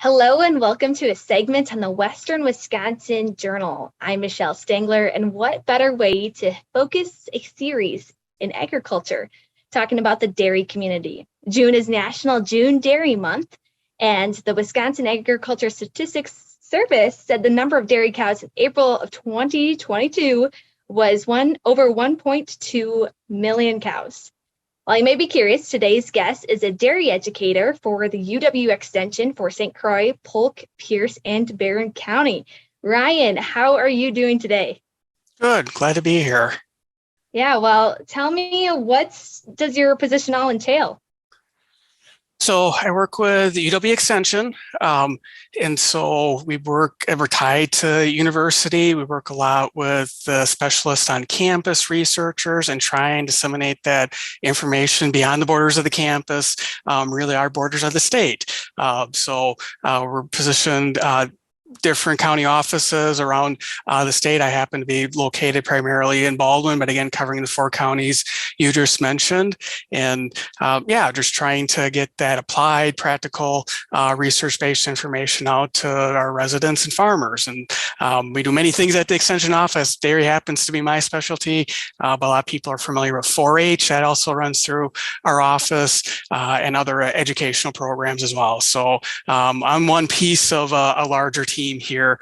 Hello and welcome to a segment on the Western Wisconsin Journal. I'm Michelle Stangler, and what better way to focus a series in agriculture, talking about the dairy community. June is National June Dairy Month, and the Wisconsin Agriculture Statistics Service said the number of dairy cows in April of 2022 was over 1.2 million cows. While you may be curious, today's guest is a dairy educator for the UW-Extension for St. Croix, Polk, Pierce, and Barron County. Ryan, how are you doing today? Good, glad to be here. Yeah, well, tell me, what does your position all entail? So I work with the UW-Extension, and so we're tied to university. We work a lot with the specialists on campus, researchers, and try and disseminate that information beyond the borders of the campus, really our borders of the state. So we're positioned different county offices around the state. I happen to be located primarily in Baldwin, but again, covering the 4 counties you just mentioned. And just trying to get that applied, practical, research-based information out to our residents and farmers. And we do many things at the Extension office. Dairy happens to be my specialty, but a lot of people are familiar with 4-H. That also runs through our office and other educational programs as well. So I'm one piece of a larger team here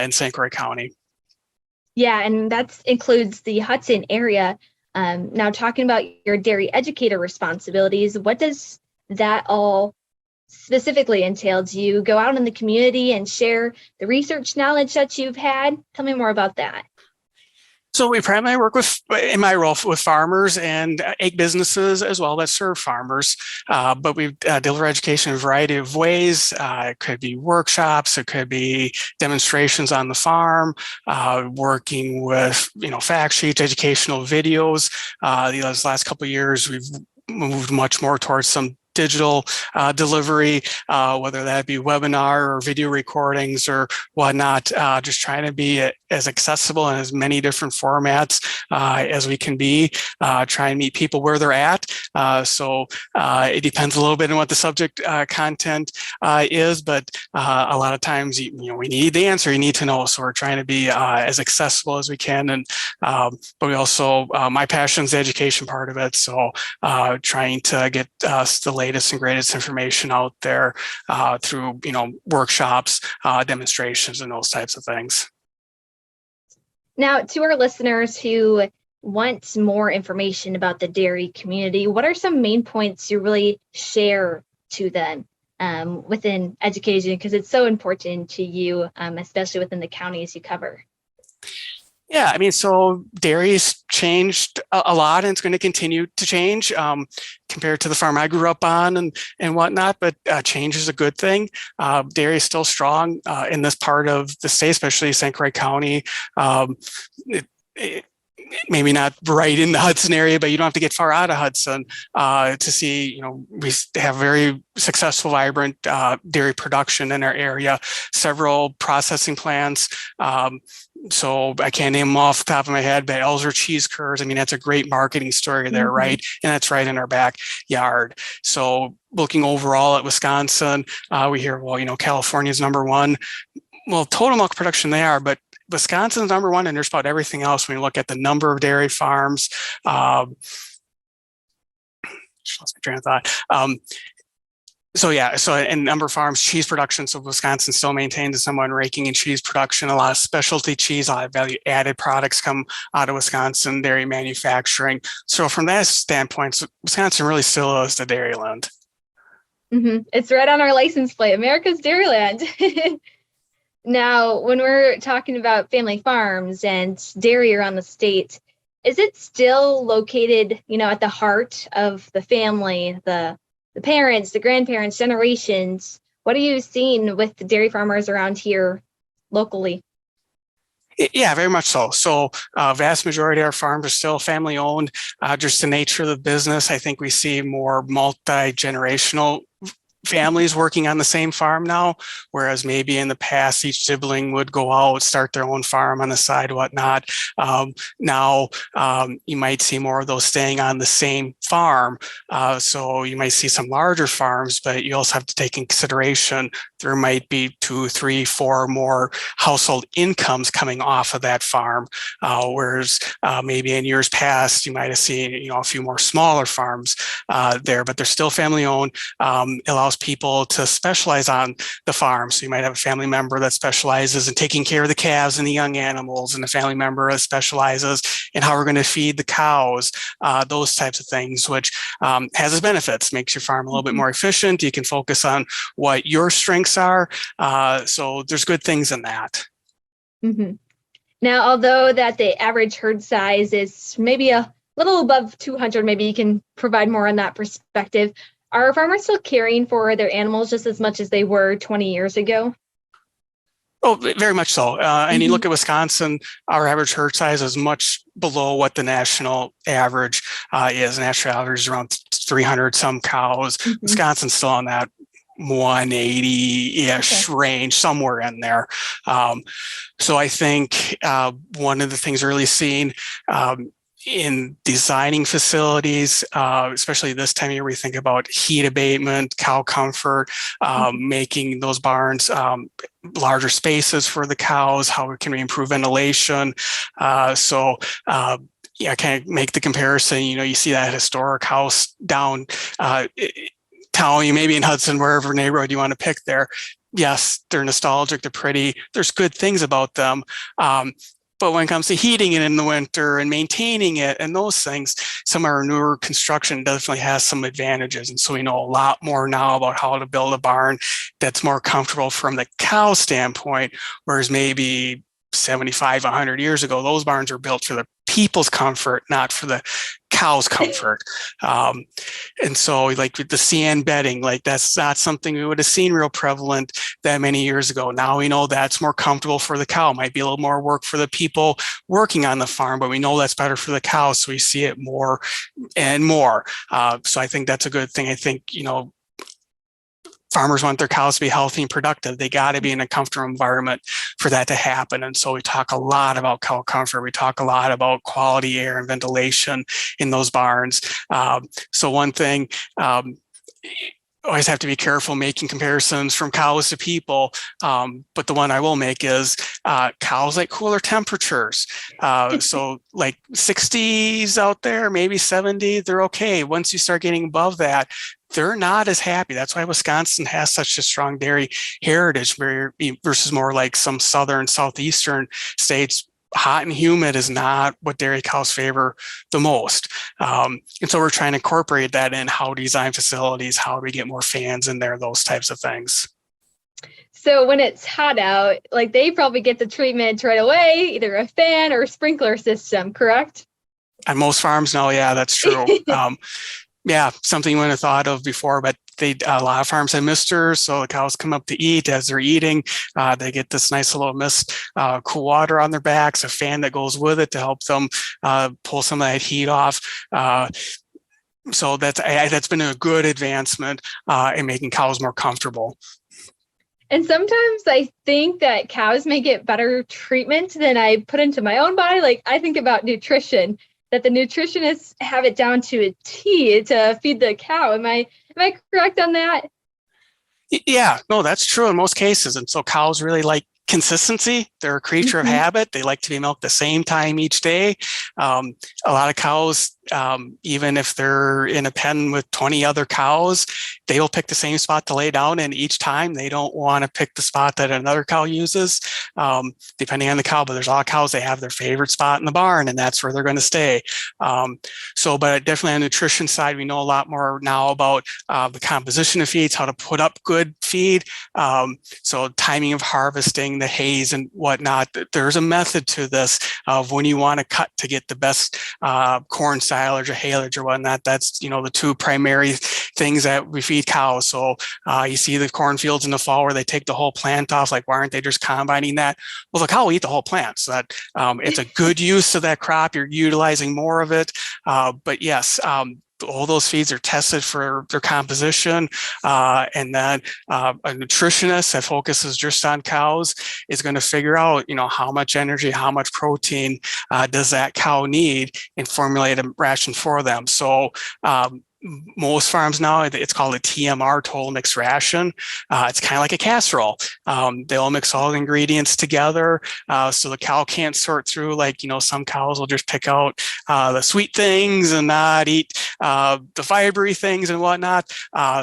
in St. Croix County. Yeah, and that includes the Hudson area. Now, talking about your dairy educator responsibilities, what does that all specifically entail? Do you go out in the community and share the research knowledge that you've had? Tell me more about that. So we primarily work in my role, with farmers and egg businesses as well that serve farmers. But we deliver education in a variety of ways. It could be workshops, it could be demonstrations on the farm, working with fact sheets, educational videos. These last couple of years, we've moved much more towards some digital delivery, whether that be webinar or video recordings or whatnot, just trying to be as accessible in as many different formats as we can be, try and meet people where they're at. So it depends a little bit on what the subject content is, but a lot of times, we need the answer, you need to know. So we're trying to be as accessible as we can. And but we also, my passion is the education part of it. So trying to get us the latest and greatest information out there through, workshops, demonstrations, and those types of things. Now, to our listeners who want more information about the dairy community, what are some main points you really share to them within education? Because it's so important to you, especially within the counties you cover. Yeah, so dairy's changed a lot, and it's going to continue to change compared to the farm I grew up on and whatnot, but change is a good thing. Dairy is still strong in this part of the state, especially St. Croix County. Maybe not right in the Hudson area, but you don't have to get far out of Hudson to see, we have very successful, vibrant dairy production in our area, several processing plants. So I can't name them off the top of my head, but Elzer cheese curds, that's a great marketing story there, right? And that's right in our backyard. So looking overall at Wisconsin, we hear, California's number one. Well, total milk production they are, but Wisconsin's number one, and there's about everything else when you look at the number of dairy farms. Just lost my train of thought. So in number of farms, cheese production. So Wisconsin still maintains a somewhat ranking in cheese production. A lot of specialty cheese, a lot of value added products come out of Wisconsin dairy manufacturing. So from that standpoint, Wisconsin really still is the dairy land. It's right on our license plate, America's Dairyland. Now, when we're talking about family farms and dairy around the state, is it still located, at the heart of the family, the parents, the grandparents, generations? What are you seeing with the dairy farmers around here locally? Yeah, very much so. So vast majority of our farms are still family owned. Just the nature of the business, I think we see more multi-generational families working on the same farm now, whereas maybe in the past each sibling would go out, start their own farm on the side, whatnot. Now you might see more of those staying on the same farm. So you might see some larger farms, but you also have to take in consideration there might be 2, 3, 4 more household incomes coming off of that farm. Whereas maybe in years past, you might have seen a few more smaller farms there, but they're still family owned. Allows people to specialize on the farm. So you might have a family member that specializes in taking care of the calves and the young animals, and a family member that specializes in how we're going to feed the cows, those types of things, which has its benefits, makes your farm a little bit more efficient. You can focus on what your strengths are. So there's good things in that. Mm-hmm. Now, although that the average herd size is maybe a little above 200, maybe you can provide more on that perspective. Are farmers still caring for their animals just as much as they were 20 years ago? Oh, very much so. And you look at Wisconsin, our average herd size is much below what the national average is. National average is around 300 some cows. Wisconsin's still on that 180-ish range, somewhere in there. So I think one of the things we're really seeing in designing facilities, especially this time of year, we think about heat abatement, cow comfort, making those barns larger spaces for the cows, how can we improve ventilation. So I kind of make the comparison, you see that historic house down town, you maybe in Hudson, wherever neighborhood you want to pick there. Yes, they're nostalgic, they're pretty, there's good things about them. But when it comes to heating it in the winter and maintaining it and those things, some of our newer construction definitely has some advantages. And so we know a lot more now about how to build a barn that's more comfortable from the cow standpoint, whereas maybe 75, 100 years ago, those barns were built for the people's comfort, not for the cow's comfort. And so like with the CN bedding, like that's not something we would have seen real prevalent that many years ago. Now we know that's more comfortable for the cow. Might be a little more work for the people working on the farm, but we know that's better for the cow. So we see it more and more. So I think that's a good thing. I think, farmers want their cows to be healthy and productive. They got to be in a comfortable environment for that to happen. And so we talk a lot about cow comfort. We talk a lot about quality air and ventilation in those barns. So one thing, always have to be careful making comparisons from cows to people. But the one I will make is cows like cooler temperatures. So like 60s out there, maybe 70, they're okay. Once you start getting above that, they're not as happy. That's why Wisconsin has such a strong dairy heritage versus more like some southern, southeastern states. Hot and humid is not what dairy cows favor the most. And so we're trying to incorporate that in how we design facilities, how we get more fans in there, those types of things. So when it's hot out, like they probably get the treatment right away, either a fan or a sprinkler system, correct? On most farms now, yeah, that's true. Yeah, something you wouldn't have thought of before, but a lot of farms have misters, so the cows come up to eat. As they're eating, they get this nice little mist, cool water on their backs, a fan that goes with it to help them pull some of that heat off. So that's been a good advancement in making cows more comfortable. And sometimes I think that cows may get better treatment than I put into my own body. Like I think about nutrition, that the nutritionists have it down to a T to feed the cow. Am I correct on that? Yeah, no, that's true in most cases. And so cows really like consistency. They're a creature of habit. They like to be milked the same time each day. A lot of cows, even if they're in a pen with 20 other cows, they will pick the same spot to lay down in each time. They don't want to pick the spot that another cow uses, depending on the cow. But there's a lot of cows, they have their favorite spot in the barn, and that's where they're going to stay. But definitely on the nutrition side, we know a lot more now about the composition of feeds, how to put up good feed. So timing of harvesting, the haze and whatnot. There's a method to this of when you want to cut to get the best corn silage or haylage or whatnot. That's, the two primary things that we feed cows. So you see the cornfields in the fall where they take the whole plant off. Like, why aren't they just combining that? Well, the cow will eat the whole plant. So that it's a good use of that crop. You're utilizing more of it. But yes, all those feeds are tested for their composition, and then a nutritionist that focuses just on cows is going to figure out, how much energy, how much protein does that cow need, and formulate a ration for them. So most farms now, it's called a TMR, total mixed ration. It's kind of like a casserole. They'll mix all the ingredients together, so the cow can't sort through, like, some cows will just pick out the sweet things and not eat the fibery things and whatnot.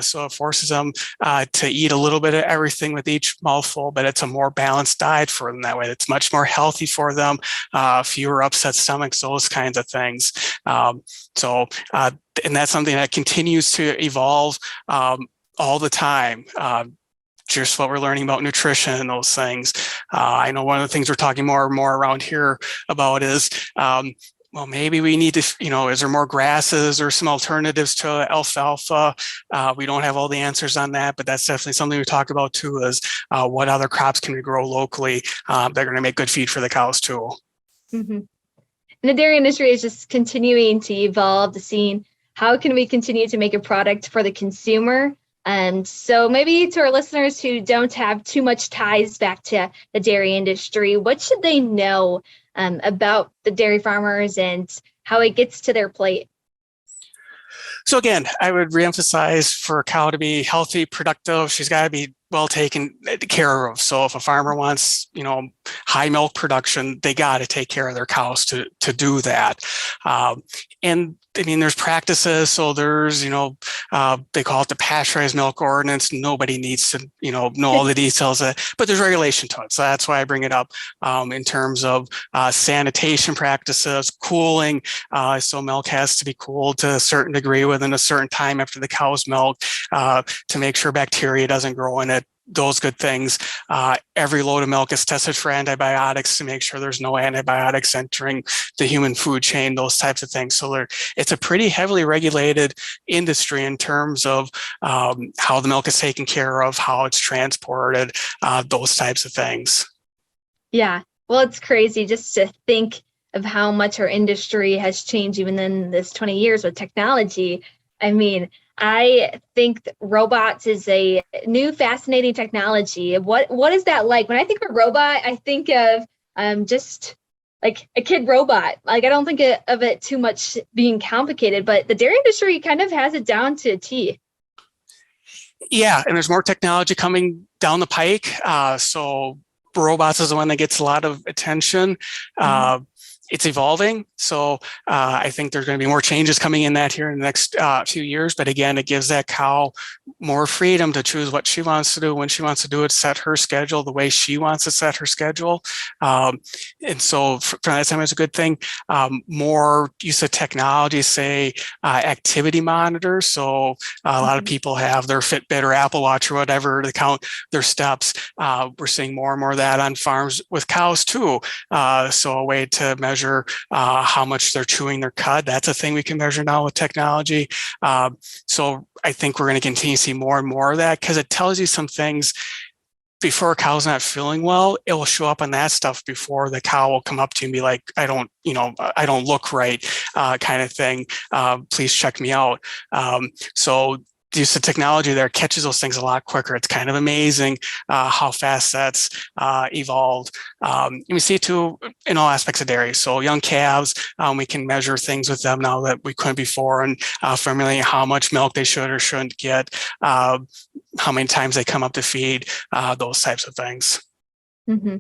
So it forces them to eat a little bit of everything with each mouthful, but it's a more balanced diet for them that way. It's much more healthy for them, fewer upset stomachs, those kinds of things. And that's something that continues to evolve all the time. Just what we're learning about nutrition and those things. I know one of the things we're talking more and more around here about is, well, maybe we need to, is there more grasses or some alternatives to alfalfa? We don't have all the answers on that, but that's definitely something we talk about too, is what other crops can we grow locally that are going to make good feed for the cows too. Mm-hmm. And the dairy industry is just continuing to evolve, to seeing how can we continue to make a product for the consumer. So maybe to our listeners who don't have too much ties back to the dairy industry, what should they know about the dairy farmers and how it gets to their plate? So again, I would reemphasize, for a cow to be healthy, productive, she's got to be well taken care of. So if a farmer wants, high milk production, they got to take care of their cows to do that. And there's practices. So there's, they call it the pasteurized milk ordinance. Nobody needs to, know all the details of it, but there's regulation to it. So that's why I bring it up in terms of sanitation practices, cooling. So milk has to be cooled to a certain degree within a certain time after the cow's milk to make sure bacteria doesn't grow in it. Those good things. Every load of milk is tested for antibiotics to make sure there's no antibiotics entering the human food chain, those types of things. So it's a pretty heavily regulated industry in terms of how the milk is taken care of, how it's transported, those types of things. Yeah. Well, it's crazy just to think of how much our industry has changed even in this 20 years with technology. I think that robots is a new fascinating technology. What is that like? When I think of robot, I think of just like a kid robot. Like, I don't think of it too much being complicated, but the dairy industry kind of has it down to a T. Yeah, and there's more technology coming down the pike. So robots is the one that gets a lot of attention. It's evolving. So I think there's going to be more changes coming in that here in the next few years. But again, it gives that cow more freedom to choose what she wants to do, when she wants to do it, set her schedule the way she wants to set her schedule. And so from that time, it's a good thing. More use of technology, say activity monitors. So a lot of people have their Fitbit or Apple Watch or whatever to count their steps. We're seeing more and more of that on farms with cows too. So a way to measure how much they're chewing their cud. That's a thing we can measure now with technology. So I think we're going to continue to see more and more of that, because it tells you some things. Before a cow's not feeling well, it will show up on that stuff before the cow will come up to you and be like, I don't look right, kind of thing. Please check me out. So the use of technology there catches those things a lot quicker. It's kind of amazing how fast that's evolved. And we see it too in all aspects of dairy. So young calves, we can measure things with them now that we couldn't before, and formulating how much milk they should or shouldn't get, how many times they come up to feed, those types of things. Mm-hmm.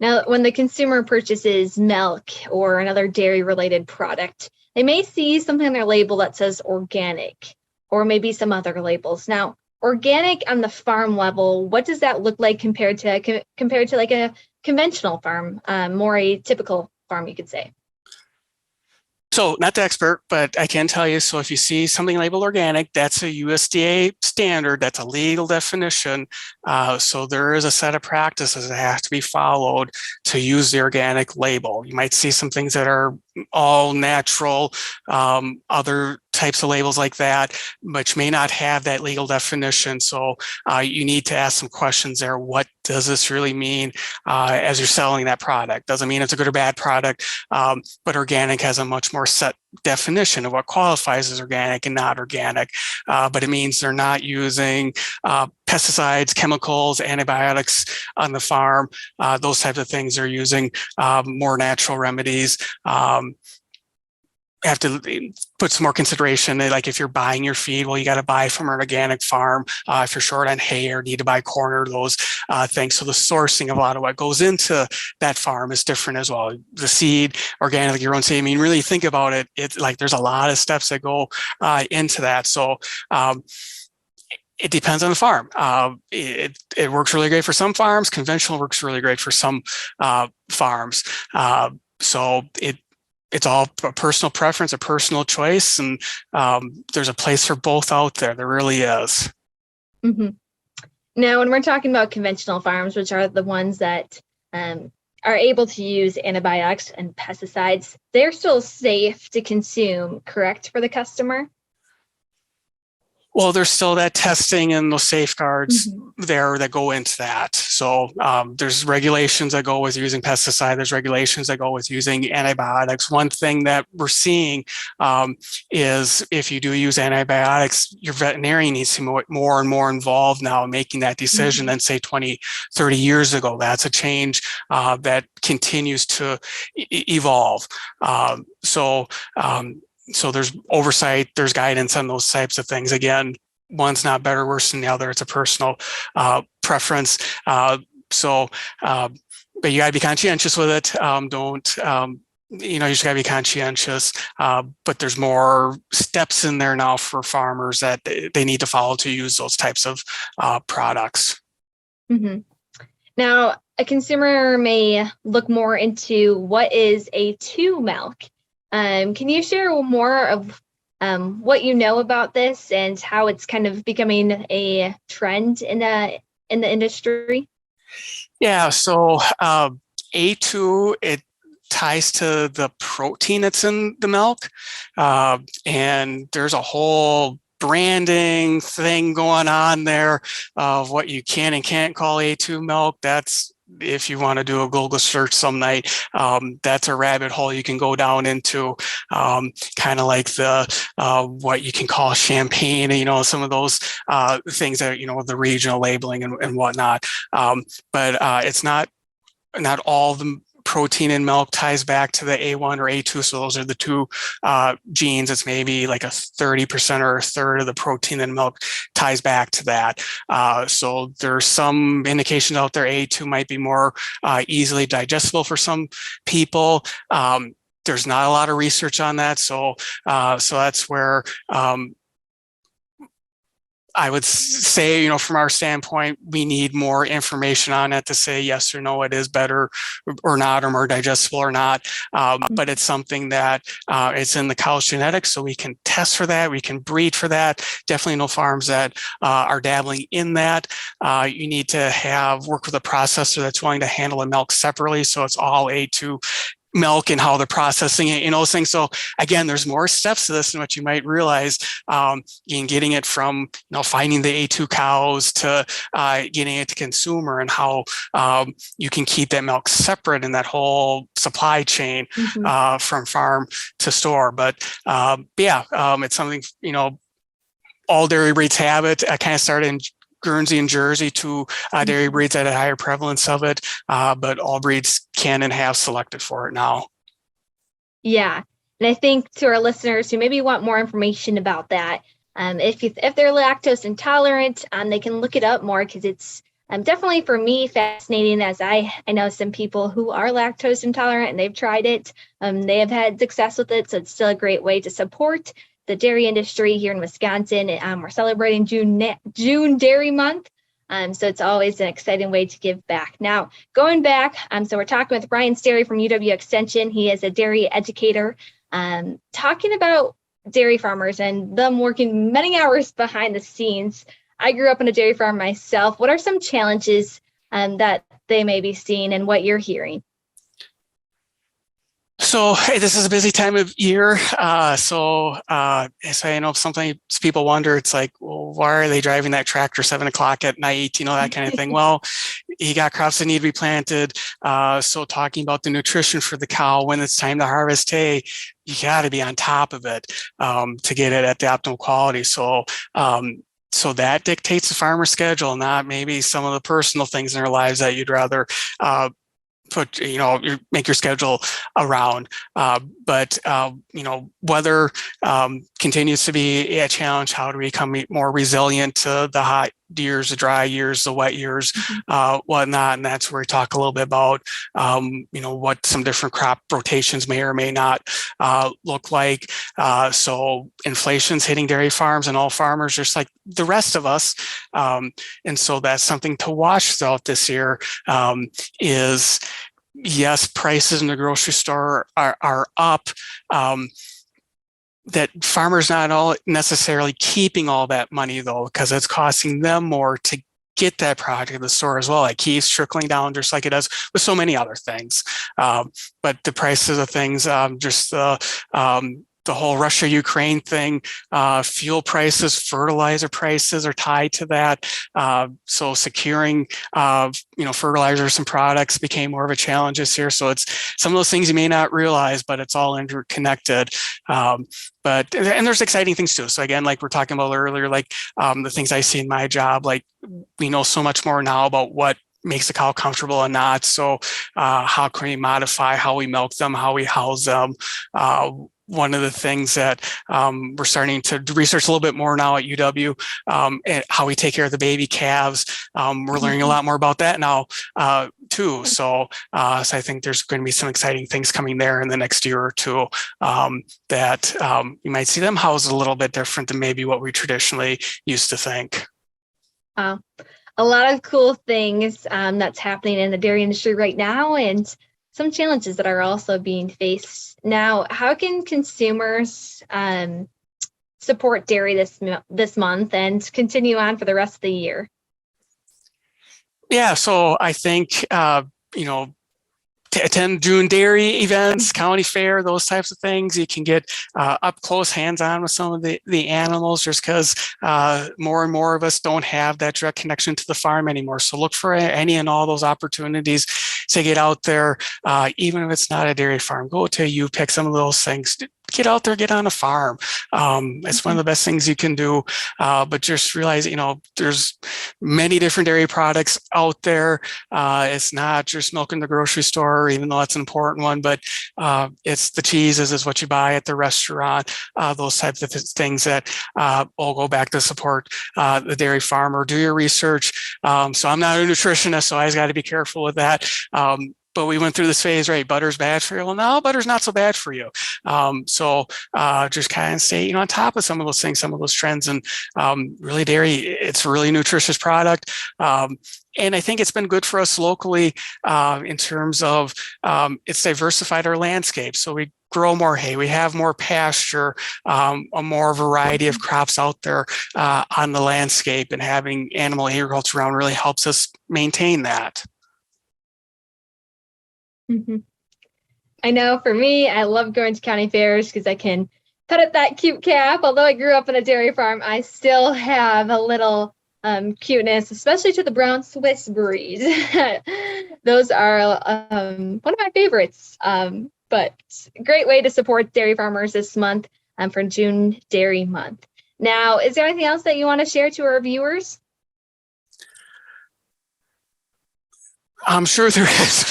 Now, when the consumer purchases milk or another dairy-related product, they may see something on their label that says organic, or maybe some other labels. Now, organic on the farm level, what does that look like compared to like a conventional farm, more a typical farm, you could say? So not the expert, but I can tell you, so if you see something labeled organic, that's a USDA standard, that's a legal definition. So there is a set of practices that have to be followed to use the organic label. You might see some things that are all natural, other types of labels like that, which may not have that legal definition. So you need to ask some questions there. What does this really mean as you're selling that product? Doesn't mean it's a good or bad product, but organic has a much more set definition of what qualifies as organic and not organic. But it means they're not using pesticides, chemicals, antibiotics on the farm, those types of things. They're using more natural remedies. Have to put some more consideration. Like if you're buying your feed, well, you got to buy from an organic farm. If you're short on hay or need to buy corn or those things. So the sourcing of a lot of what goes into that farm is different as well. The seed, organic, like your own seed. I mean, really think about it. It's like there's a lot of steps that go into that. So it depends on the farm. It works really great for some farms. Conventional works really great for some farms. So it's all a personal preference, a personal choice, and there's a place for both out there. There really is. Mm-hmm. Now, when we're talking about conventional farms, which are the ones that are able to use antibiotics and pesticides, they're still safe to consume, correct, for the customer? Well, there's still that testing and those safeguards there that go into that. So there's regulations that go with using pesticide. There's regulations that go with using antibiotics. One thing that we're seeing is if you do use antibiotics, your veterinarian needs to be more and more involved now in making that decision than say 20, 30 years ago. That's a change that continues to evolve. So there's oversight, there's guidance on those types of things. Again, one's not better, worse than the other. It's a personal preference. But you got to be conscientious with it. You just got to be conscientious. But there's more steps in there now for farmers that they need to follow to use those types of products. Mm-hmm. Now, a consumer may look more into what is A2 milk. Can you share more of what you know about this and how it's kind of becoming a trend in the industry? Yeah, so A2, it ties to the protein that's in the milk, and there's a whole branding thing going on there of what you can and can't call A2 milk. That's, if you want to do a Google search some night, that's a rabbit hole you can go down into, kind of like the what you can call champagne, some of those things that, the regional labeling and whatnot. But it's not all the protein in milk ties back to the A1 or A2. So those are the two genes. It's maybe like a 30% or a third of the protein in milk ties back to that. So there's some indications out there A2 might be more easily digestible for some people. There's not a lot of research on that. So that's where I would say, from our standpoint, we need more information on it to say yes or no, it is better or not, or more digestible or not. But it's something that it's in the cow's genetics, so we can test for that. We can breed for that. Definitely no farms that are dabbling in that. You need to work with a processor that's willing to handle the milk separately, so it's all A2 milk and how they're processing it, those things. So again, there's more steps to this than what you might realize in getting it from, finding the A2 cows to getting it to consumer, and how you can keep that milk separate in that whole supply chain from farm to store. But it's something, all dairy breeds have it. I kind of started in Guernsey and Jersey, two dairy breeds that had a higher prevalence of it, but all breeds can and have selected for it now. Yeah. And I think to our listeners who maybe want more information about that, if they're lactose intolerant, they can look it up more, because it's definitely, for me, fascinating, as I know some people who are lactose intolerant and they've tried it. They have had success with it, so it's still a great way to support the dairy industry here in Wisconsin. We're celebrating June Dairy Month, so it's always an exciting way to give back. Now, going back, so we're talking with Brian Sterry from UW-Extension. He is a dairy educator, talking about dairy farmers and them working many hours behind the scenes. I grew up on a dairy farm myself. What are some challenges that they may be seeing and what you're hearing? So hey, this is a busy time of year. So I know sometimes people wonder, it's like, well, why are they driving that tractor 7 o'clock at night? That kind of thing. Well, you got crops that need to be planted. So talking about the nutrition for the cow when it's time to harvest hay, you got to be on top of it to get it at the optimal quality. So that dictates the farmer schedule, not maybe some of the personal things in their lives that you'd rather make your schedule around. But weather continues to be a challenge. How do we become more resilient to the hot years, the dry years, the wet years, whatnot? And that's where we talk a little bit about, what some different crop rotations may or may not look like. So inflation's hitting dairy farms and all farmers, just like the rest of us. And so that's something to watch throughout this year. Is yes, prices in the grocery store are up. That farmers not all necessarily keeping all that money though, because it's costing them more to get that product in the store as well. It keeps trickling down just like it does with so many other things. But the prices of things, the whole Russia-Ukraine thing, fuel prices, fertilizer prices are tied to that. So securing, fertilizers and products became more of a challenge this year. So it's some of those things you may not realize, but it's all interconnected. And there's exciting things too. So again, like we're talking about earlier, like the things I see in my job, like we know so much more now about what makes the cow comfortable and not. So how can we modify how we milk them, how we house them? One of the things that we're starting to research a little bit more now at UW, and how we take care of the baby calves. We're learning a lot more about that now too. So I think there's going to be some exciting things coming there in the next year or two that you might see them housed a little bit different than maybe what we traditionally used to think. A lot of cool things that's happening in the dairy industry right now, and some challenges that are also being faced now. How can consumers support dairy this month and continue on for the rest of the year? Yeah, so I think to attend June dairy events, county fair, those types of things. You can get up close, hands-on with some of the animals, just because more and more of us don't have that direct connection to the farm anymore. So look for any and all those opportunities to get out there, even if it's not a dairy farm. Go to U-Pick, some of those things. Get out there, get on a farm. It's one of the best things you can do. But just realize, there's many different dairy products out there. It's not just milk in the grocery store, even though that's an important one, but it's the cheeses is what you buy at the restaurant, those types of things that all go back to support the dairy farmer. Do your research. So I'm not a nutritionist, so I always got to be careful with that. But we went through this phase, right? Butter's bad for you. Well, no, butter's not so bad for you. So just kind of stay, on top of some of those things, some of those trends, and really dairy, it's a really nutritious product. And I think it's been good for us locally in terms of it's diversified our landscape. So we grow more hay, we have more pasture, a more variety of crops out there on the landscape, and having animal agriculture around really helps us maintain that. Mm-hmm. I know for me, I love going to county fairs because I can pet at that cute calf. Although I grew up in a dairy farm, I still have a little cuteness, especially to the brown Swiss breed. Those are one of my favorites. But great way to support dairy farmers this month for June Dairy Month. Now, is there anything else that you want to share to our viewers? I'm sure there is,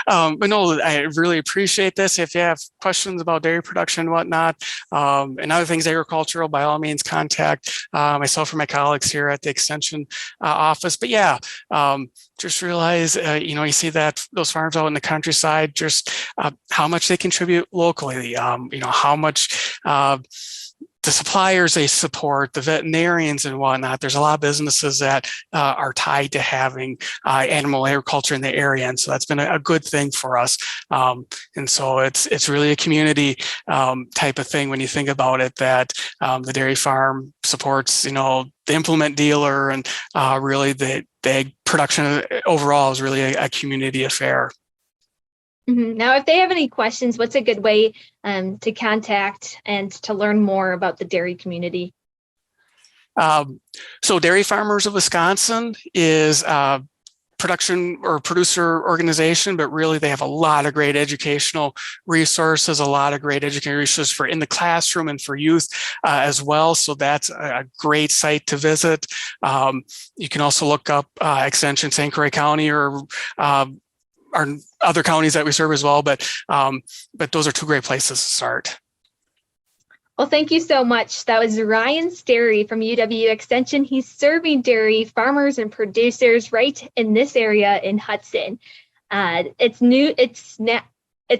but no, I really appreciate this. If you have questions about dairy production and whatnot, and other things agricultural, by all means, contact myself or my colleagues here at the Extension office. But yeah, just realize, you see that those farms out in the countryside, just how much they contribute locally, how much the suppliers they support, the veterinarians and whatnot. There's a lot of businesses that are tied to having animal agriculture in the area, and so that's been a good thing for us. And so it's really a community type of thing when you think about it. That the dairy farm supports, the implement dealer, and really the egg production overall is really a community affair. Now, if they have any questions, what's a good way to contact and to learn more about the dairy community? So Dairy Farmers of Wisconsin is a production or producer organization, but really they have a lot of great educational resources, a lot of great educational resources for in the classroom and for youth as well. So that's a great site to visit. You can also look up Extension St. Croix County or our other counties that we serve as well, but those are two great places to start. Well, thank you so much. That was Ryan Sterry from UW-Extension. He's serving dairy farmers and producers right in this area in Hudson. It's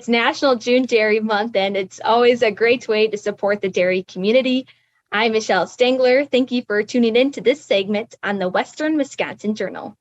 National June Dairy Month, and it's always a great way to support the dairy community. I'm Michelle Stangler. Thank you for tuning in to this segment on the Western Wisconsin Journal.